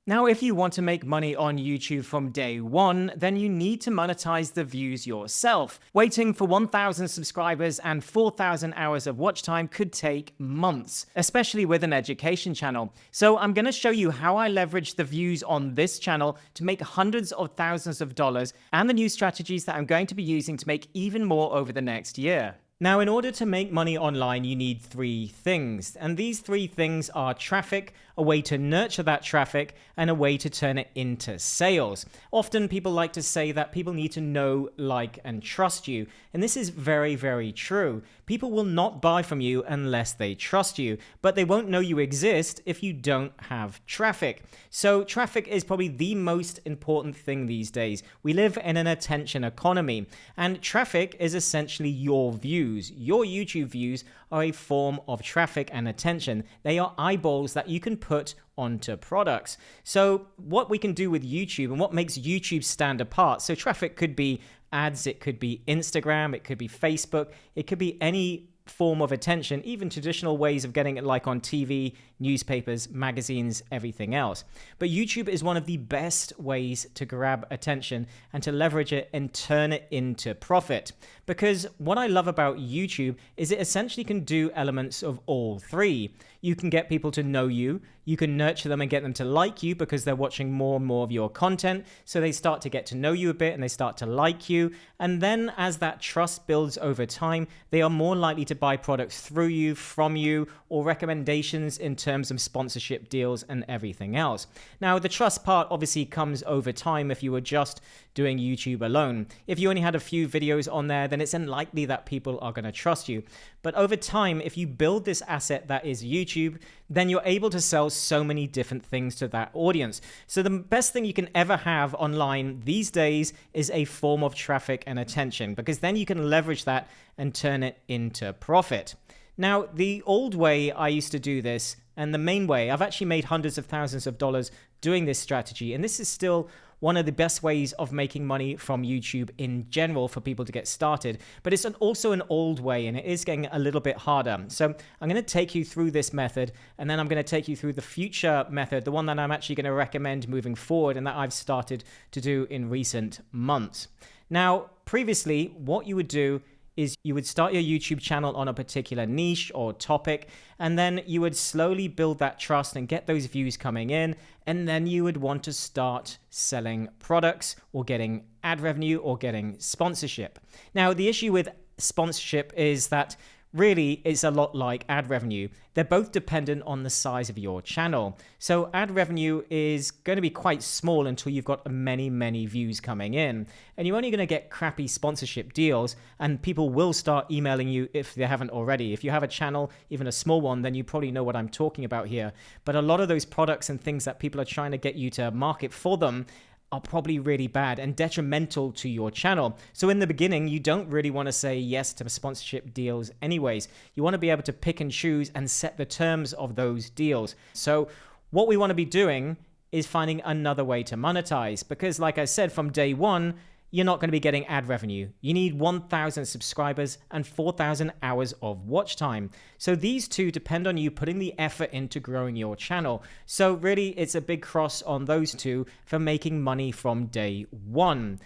Now, if you want to make money on YouTube from day one, then you need to monetize the views yourself. Waiting for 1,000 subscribers and 4,000 hours of watch time could take months, especially with an education channel. So I'm going to show you how I leverage the views on this channel to make hundreds of thousands of dollars and the new strategies that I'm going to be using to make even more over the next year. Now, in order to make money online, you need three things. And these three things are traffic, a way to nurture that traffic, and a way to turn it into sales. Often people like to say that people need to know, like, and trust you. And this is very, very true. People will not buy from you unless they trust you, but they won't know you exist if you don't have traffic. So traffic is probably the most important thing these days. We live in an attention economy, and traffic is essentially your views. Your YouTube views are a form of traffic and attention. They are eyeballs that you can put onto products. So what we can do with YouTube and what makes YouTube stand apart, so traffic could be ads, it could be Instagram, it could be Facebook, it could be any form of attention, even traditional ways of getting it, like on TV, newspapers, magazines, everything else. But YouTube is one of the best ways to grab attention and to leverage it and turn it into profit. Because what I love about YouTube is it essentially can do elements of all three. You can get people to know you, you can nurture them and get them to like you because they're watching more and more of your content. So they start to get to know you a bit and they start to like you. And then as that trust builds over time, they are more likely to buy products through you, from you, or recommendations in terms of sponsorship deals and everything else. Now, the trust part obviously comes over time if you were just doing YouTube alone. If you only had a few videos on there, then it's unlikely that people are going to trust you. But over time, if you build this asset that is YouTube, then you're able to sell so many different things to that audience. So the best thing you can ever have online these days is a form of traffic and attention, because then you can leverage that and turn it into profit. Now, the old way I used to do this, and the main way, I've actually made hundreds of thousands of dollars doing this strategy, and this is still one of the best ways of making money from YouTube in general for people to get started. But it's also an old way, and it is getting a little bit harder. So I'm going to take you through this method, and then I'm going to take you through the future method, the one that I'm actually going to recommend moving forward and that I've started to do in recent months. Now, previously, what you would do is you would start your YouTube channel on a particular niche or topic, and then you would slowly build that trust and get those views coming in, and then you would want to start selling products or getting ad revenue or getting sponsorship. Now, the issue with sponsorship is that really it's a lot like ad revenue. They're both dependent on the size of your channel. So ad revenue is going to be quite small until you've got many, many views coming in. And you're only going to get crappy sponsorship deals, and people will start emailing you if they haven't already. If you have a channel, even a small one, then you probably know what I'm talking about here. But a lot of those products and things that people are trying to get you to market for them are probably really bad and detrimental to your channel. So in the beginning, you don't really want to say yes to sponsorship deals anyways. You want to be able to pick and choose and set the terms of those deals. So what we want to be doing is finding another way to monetize, because like I said, from day one, you're not going to be getting ad revenue. You need 1,000 subscribers and 4,000 hours of watch time. So these two depend on you putting the effort into growing your channel. So really, it's a big cross on those two for making money from day one.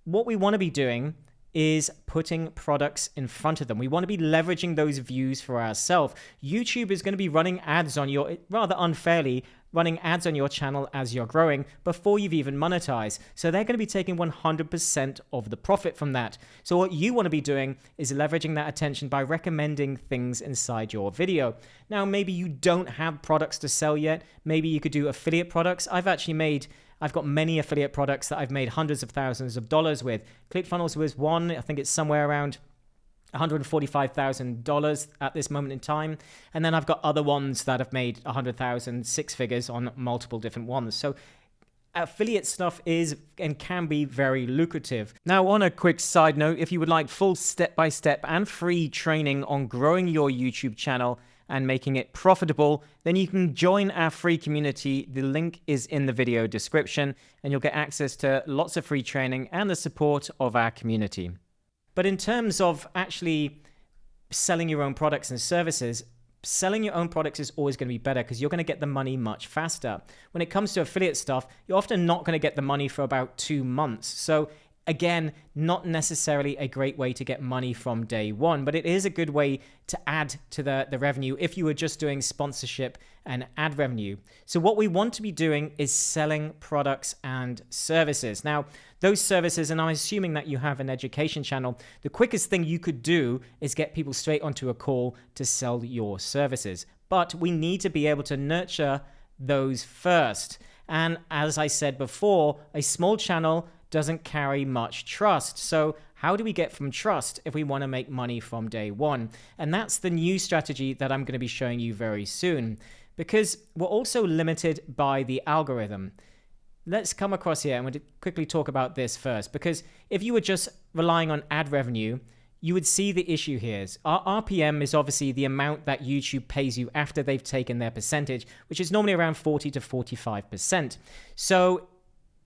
What we want to be doing is putting products in front of them. We want to be leveraging those views for ourselves. YouTube is going to be running ads on your, rather unfairly, running ads on your channel as you're growing before you've even monetized. So they're going to be taking 100% of the profit from that. So what you want to be doing is leveraging that attention by recommending things inside your video. Now, maybe you don't have products to sell yet. Maybe you could do affiliate products. I've got many affiliate products that I've made hundreds of thousands of dollars with. ClickFunnels was one. I think it's somewhere around $145,000 at this moment in time. And then I've got other ones that have made 100,000, six figures on multiple different ones. So affiliate stuff is and can be very lucrative. Now, on a quick side note, if you would like full step-by-step and free training on growing your YouTube channel and making it profitable, then you can join our free community. The link is in the video description, and you'll get access to lots of free training and the support of our community. But in terms of actually selling your own products and services, selling your own products is always going to be better because you're going to get the money much faster. When it comes to affiliate stuff, you're often not going to get the money for about 2 months. So again, not necessarily a great way to get money from day one, but it is a good way to add to the revenue if you were just doing sponsorship and ad revenue. So what we want to be doing is selling products and services. Now, those services, and I'm assuming that you have an education channel, the quickest thing you could do is get people straight onto a call to sell your services. But we need to be able to nurture those first. And as I said before, a small channel doesn't carry much trust. So how do we get from trust if we want to make money from day one? And that's the new strategy that I'm going to be showing you very soon, because we're also limited by the algorithm. Let's come across here and we'll quickly talk about this first, because if you were just relying on ad revenue, you would see the issue here. Our RPM is obviously the amount that YouTube pays you after they've taken their percentage, which is normally around 40 to 45%. So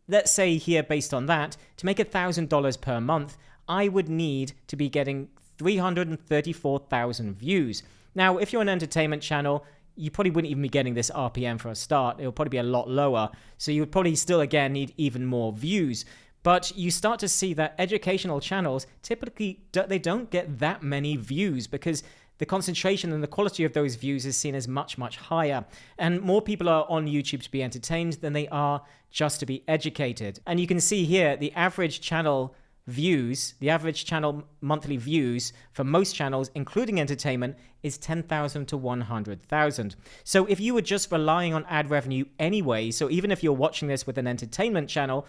let's say here, based on that, to make $1,000 per month, I would need to be getting 334,000 views. Now, if you're an entertainment channel, you probably wouldn't even be getting this RPM for a start. It'll probably be a lot lower. So you would probably still, again, need even more views. But you start to see that educational channels, typically, they don't get that many views because the concentration and the quality of those views is seen as much, much higher. And more people are on YouTube to be entertained than they are just to be educated. And you can see here, the average channel views, the average channel monthly views for most channels, including entertainment, is 10,000 to 100,000. So if you were just relying on ad revenue anyway, so even if you're watching this with an entertainment channel,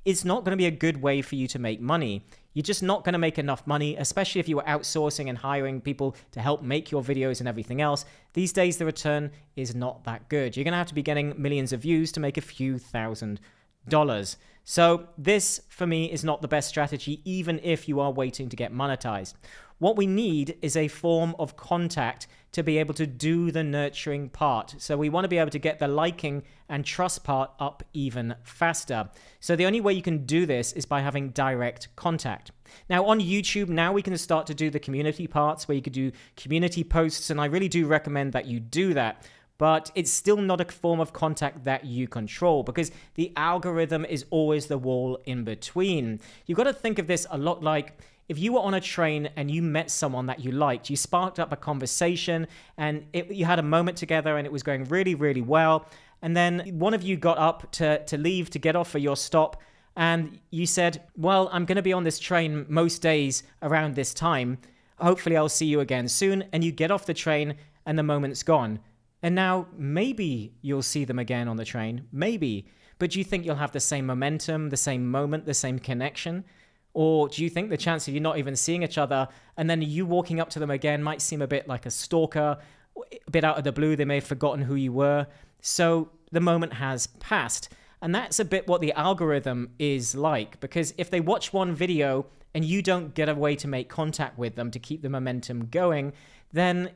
it's not going to be a good way for you to make money. You're just not going to make enough money, especially if you were outsourcing and hiring people to help make your videos and everything else. These days, the return is not that good. You're going to have to be getting millions of views to make a few $1,000s. So this, for me, is not the best strategy, even if you are waiting to get monetized. What we need is a form of contact to be able to do the nurturing part. So we want to be able to get the liking and trust part up even faster. So the only way you can do this is by having direct contact. Now on YouTube, now we can start to do the community parts where you could do community posts, and I really do recommend that you do that. But it's still not a form of contact that you control because the algorithm is always the wall in between. You've got to think of this a lot like if you were on a train and you met someone that you liked, you sparked up a conversation and you had a moment together and it was going really, really well. And then one of you got up to leave to get off for your stop. And you said, well, I'm going to be on this train most days around this time. Hopefully I'll see you again soon. And you get off the train and the moment's gone. And now maybe you'll see them again on the train, maybe. But do you think you'll have the same momentum, the same moment, the same connection? Or do you think the chance of you not even seeing each other and then you walking up to them again might seem a bit like a stalker, a bit out of the blue, they may have forgotten who you were. So the moment has passed. And that's a bit what the algorithm is like, because if they watch one video and you don't get a way to make contact with them to keep the momentum going, then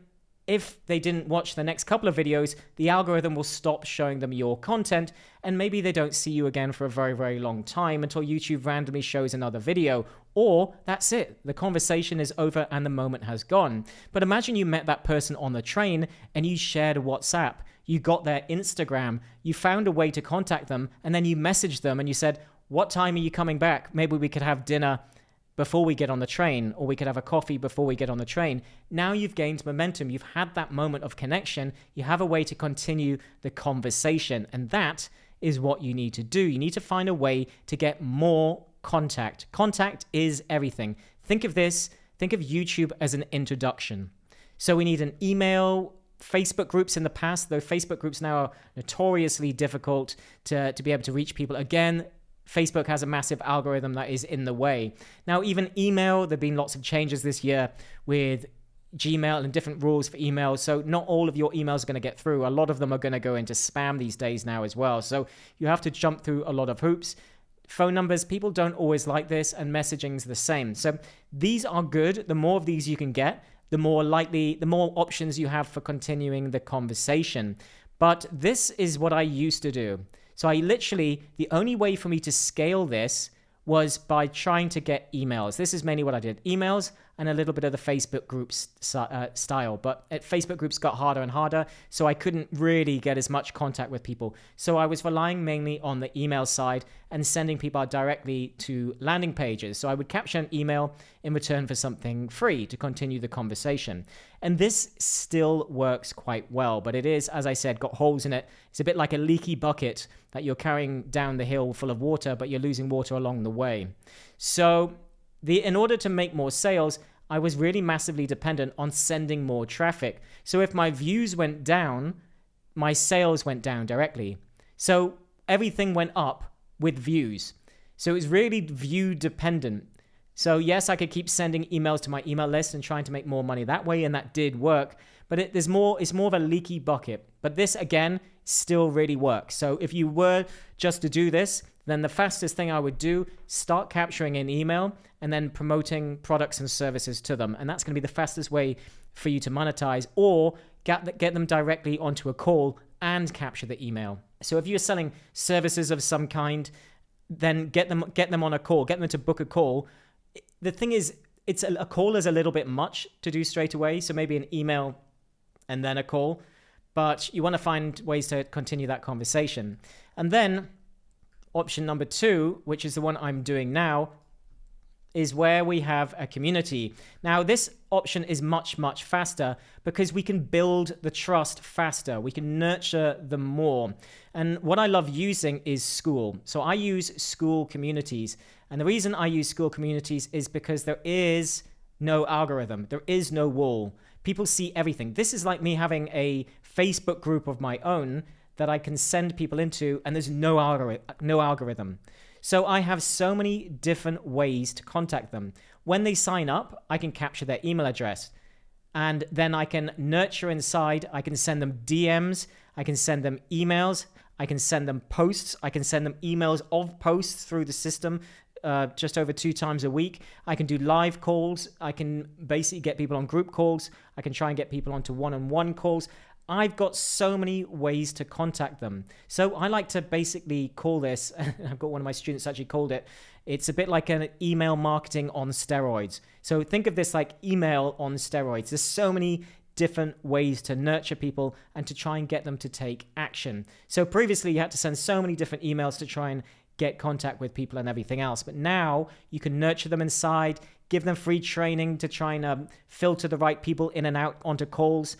if they didn't watch the next couple of videos, the algorithm will stop showing them your content, and maybe they don't see you again for a very, very long time until YouTube randomly shows another video, or that's it. The conversation is over and the moment has gone. But imagine you met that person on the train and you shared a WhatsApp, you got their Instagram, you found a way to contact them, and then you messaged them and you said, what time are you coming back? Maybe we could have dinner before we get on the train, or we could have a coffee before we get on the train. Now you've gained momentum. You've had that moment of connection. You have a way to continue the conversation. And that is what you need to do. You need to find a way to get more contact. Contact is everything. Think of this. Think of YouTube as an introduction. So we need an email, Facebook groups in the past, though Facebook groups now are notoriously difficult to be able to reach people. Again, Facebook has a massive algorithm that is in the way. Now, even email, there have been lots of changes this year with Gmail and different rules for email. So not all of your emails are going to get through. A lot of them are going to go into spam these days now as well. So you have to jump through a lot of hoops. Phone numbers, people don't always like this, and messaging's the same. So these are good. The more of these you can get, the more options you have for continuing the conversation. But this is what I used to do. So the only way for me to scale this was by trying to get emails. This is mainly what I did. Emails, and a little bit of the Facebook groups style. But Facebook groups got harder and harder, so I couldn't really get as much contact with people. So I was relying mainly on the email side and sending people directly to landing pages. So I would capture an email in return for something free to continue the conversation. And this still works quite well, but it is, as I said, got holes in it. It's a bit like a leaky bucket that you're carrying down the hill full of water, but you're losing water along the way. So in order to make more sales, I was really massively dependent on sending more traffic. So if my views went down, my sales went down directly. So everything went up with views. So it was really view dependent. So yes, I could keep sending emails to my email list and trying to make more money that way, and that did work. But it's more of a leaky bucket. But this, again, still really works. So if you were just to do this, then the fastest thing I would do, start capturing an email and then promoting products and services to them. And that's going to be the fastest way for you to monetize, or get them directly onto a call and capture the email. So if you're selling services of some kind, then get them on a call, get them to book a call. The thing is, a call is a little bit much to do straight away. So maybe an email and then a call, but you want to find ways to continue that conversation. And then option number 2, which is the one I'm doing now, is where we have a community. Now, this option is much, much faster because we can build the trust faster. We can nurture them more. And what I love using is School. So I use School communities. And the reason I use School communities is because there is no algorithm. There is no wall. People see everything. This is like me having a Facebook group of my own that I can send people into, and there's no algorithm. So I have so many different ways to contact them. When they sign up, I can capture their email address, and then I can nurture inside. I can send them DMs. I can send them emails. I can send them posts. I can send them emails of posts through the system just over 2 times a week. I can do live calls. I can basically get people on group calls. I can try and get people onto one-on-one calls. I've got so many ways to contact them. So I like to basically call this, I've got one of my students actually called it, it's a bit like an email marketing on steroids. So think of this like email on steroids. There's so many different ways to nurture people and to try and get them to take action. So previously you had to send so many different emails to try and get contact with people and everything else. But now you can nurture them inside, give them free training to try and filter the right people in and out onto calls.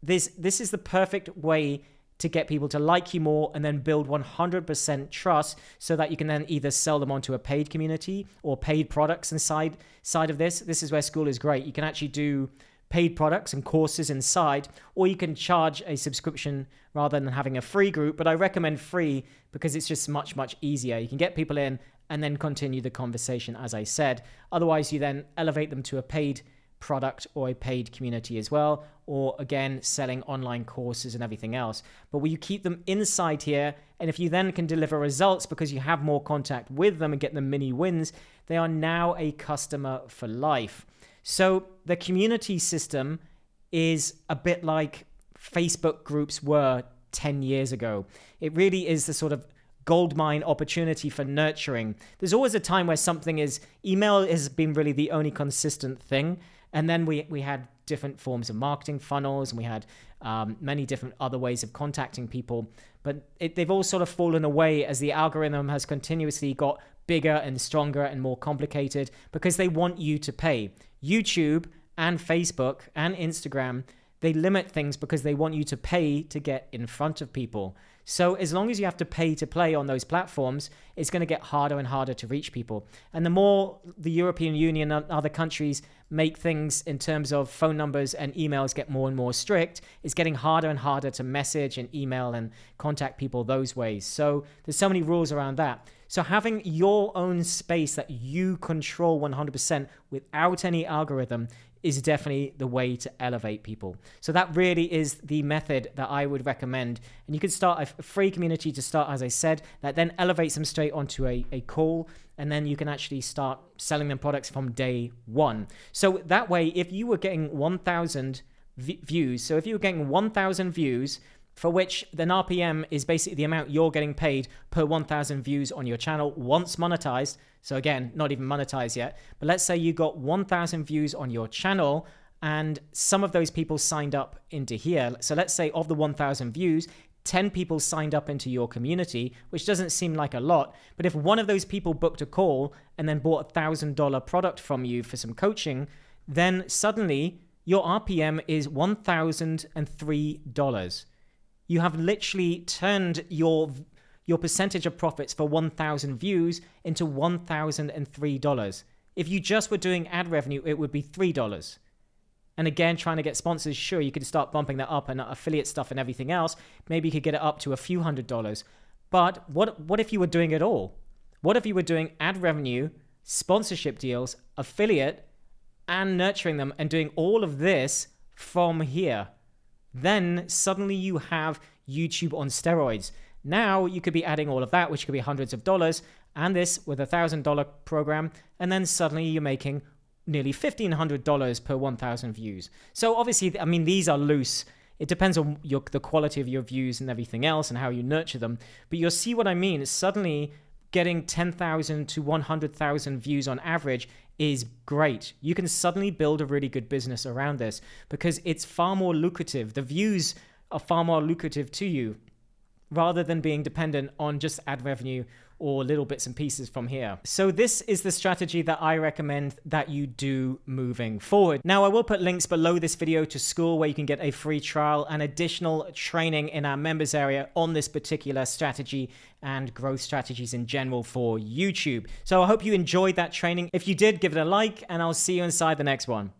This is the perfect way to get people to like you more and then build 100% trust so that you can then either sell them onto a paid community or paid products inside of this. This is where School is great. You can actually do paid products and courses inside, or you can charge a subscription rather than having a free group. But I recommend free because it's just much, much easier. You can get people in and then continue the conversation, as I said. Otherwise, you then elevate them to a paid product or a paid community as well, or again selling online courses and everything else. But will you keep them inside here, and if you then can deliver results because you have more contact with them and get them mini wins, they are now a customer for life. So the community system is a bit like Facebook groups were 10 years ago. It really is the sort of goldmine opportunity for nurturing. There's always a time where email has been really the only consistent thing. And then we had different forms of marketing funnels, and we had many different other ways of contacting people. But they've all sort of fallen away as the algorithm has continuously got bigger and stronger and more complicated because they want you to pay. YouTube and Facebook and Instagram, they limit things because they want you to pay to get in front of people. So as long as you have to pay to play on those platforms, it's going to get harder and harder to reach people. And the more the European Union and other countries make things in terms of phone numbers and emails get more and more strict, it's getting harder and harder to message and email and contact people those ways. So there's so many rules around that. So having your own space that you control 100% without any algorithm is definitely the way to elevate people. So that really is the method that I would recommend. And you can start a free community to start, as I said, that then elevates them straight onto a call. And then you can actually start selling them products from day one. So that way, if you were getting 1,000 views, so if you were getting 1,000 views for which an RPM is basically the amount you're getting paid per 1,000 views on your channel once monetized. So again, not even monetized yet, but let's say you got 1,000 views on your channel and some of those people signed up into here. So let's say of the 1,000 views, 10 people signed up into your community, which doesn't seem like a lot. But if one of those people booked a call and then bought a $1,000 product from you for some coaching, then suddenly your RPM is $1,003. You have literally turned your percentage of profits for 1,000 views into $1,003. If you just were doing ad revenue, it would be $3. And again, trying to get sponsors, sure, you could start bumping that up and affiliate stuff and everything else. Maybe you could get it up to a few $100s. But what if you were doing it all? What if you were doing ad revenue, sponsorship deals, affiliate, and nurturing them and doing all of this from here? Then suddenly you have YouTube on steroids. Now you could be adding all of that, which could be hundreds of dollars, and this with a $1,000 program, and then suddenly you're making nearly $1,500 per 1,000 views. So obviously, I mean, these are loose. It depends on the quality of your views and everything else and how you nurture them. But you'll see what I mean. Suddenly getting 10,000 to 100,000 views on average is great. You can suddenly build a really good business around this because it's far more lucrative. The views are far more lucrative to you rather than being dependent on just ad revenue or little bits and pieces from here. So this is the strategy that I recommend that you do moving forward. Now, I will put links below this video to School where you can get a free trial and additional training in our members area on this particular strategy and growth strategies in general for YouTube. So I hope you enjoyed that training. If you did, give it a like and I'll see you inside the next one.